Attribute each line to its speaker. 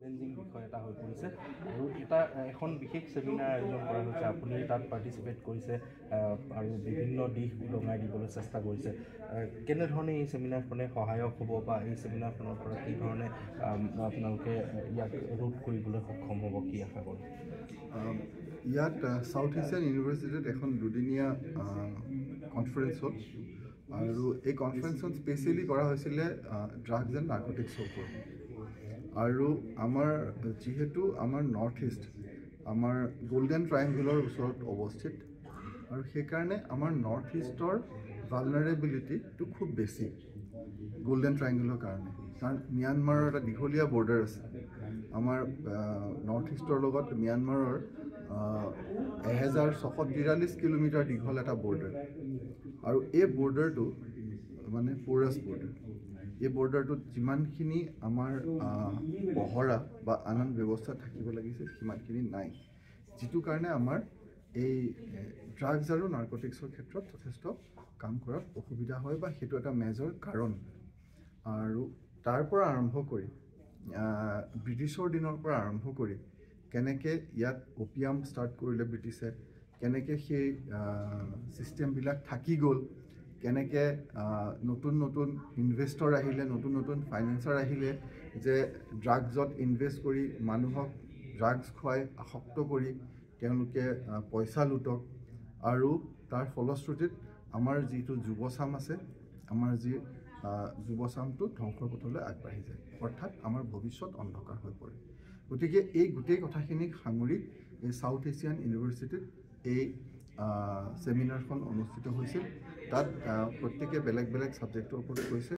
Speaker 1: Changing বিষয় এটা হৈ পৰিছে আৰু এখন বিশেষ সেমিনাৰ আয়োজন কৰা হৈছে। আপুনি তাত পাৰ্টিচিপেট কৰিছে আৰু বিভিন্ন দিশ উদঙাই দিবলৈ চেষ্টা কৰিছে। কেনেধৰণে এই সেমিনাৰখনে সহায়ক হ'ব বা এই সেমিনাৰখনৰ পৰা কি ধৰণে আপোনালোকে ইয়াক ৰোধ কৰিবলৈ সক্ষম হ'ব, কি আশা কৰে?
Speaker 2: ইয়াত সাউথ এছিয়ান ইউনিভাৰ্চিটিত এখন দুদিনীয়া কনফাৰেন্স হ'ল আৰু এই কনফাৰেন্সখন স্পেচিয়েলি কৰা হৈছিলে ড্ৰাগছ এণ্ড নাৰ্কটিক্সৰ ওপৰত। আৰু আমাৰ যিহেতু আমাৰ নৰ্থ ইষ্ট আমাৰ গোল্ডেন ট্ৰায়েংগুলৰ ওচৰত অৱস্থিত আৰু সেইকাৰণে আমাৰ নৰ্থ ইষ্টৰ ভালনাৰেবিলিটিটো খুব বেছি গোল্ডেন ট্ৰায়েংগুলৰ কাৰণে। কাৰণ ম্যানমাৰৰ এটা দীঘলীয়া বৰ্ডাৰ আছে। আমাৰ নৰ্থ ইষ্টৰ লগত ম্যানমাৰৰ 1643 কিলোমিটাৰ দীঘল এটা বৰ্ডাৰ আৰু এই বৰ্ডাৰটো মানে প'ৰাছ বৰ্ডাৰ। এই বৰ্ডাৰটোত যিমানখিনি আমাৰ পহৰা বা আন ব্যৱস্থা থাকিব লাগিছিল সিমানখিনি নাই, যিটো কাৰণে আমাৰ এই ড্ৰাগছ আৰু নাৰ্কটিক্সৰ ক্ষেত্ৰত যথেষ্ট কাম কৰাত অসুবিধা হয় বা সেইটো এটা মেজৰ কাৰণ। আৰু তাৰ পৰা আৰম্ভ কৰি ব্ৰিটিছৰ দিনৰ পৰা আৰম্ভ কৰি কেনেকৈ ইয়াত অপিয়াম ষ্টাৰ্ট কৰিলে ব্ৰিটিছে, কেনেকৈ সেই ছিষ্টেমবিলাক থাকি গ'ল, কেনেকৈ নতুন নতুন ইনভেষ্টৰ আহিলে, নতুন নতুন ফাইনেন্সাৰ আহিলে যে ড্ৰাগছত ইনভেষ্ট কৰি মানুহক ড্ৰাগছ খুৱাই আসক্ত কৰি তেওঁলোকে পইচা লুটক আৰু তাৰ ফলশ্ৰুতিত আমাৰ যিটো যুৱচাম আছে, আমাৰ যি যুৱচামটো ধ্বংসৰ পথলৈ আগবাঢ়ি যায়, অৰ্থাৎ আমাৰ ভৱিষ্যত অন্ধকাৰ হৈ পৰে। গতিকে এই গোটেই কথাখিনিক সাঙুৰি এই সাউথ এছিয়ান ইউনিভাৰ্চিটিত এই ছেমিনাৰখন অনুষ্ঠিত হৈছিল। তাত প্ৰত্যেকে বেলেগ বেলেগ ছাবজেক্টৰ ওপৰত কৈছে।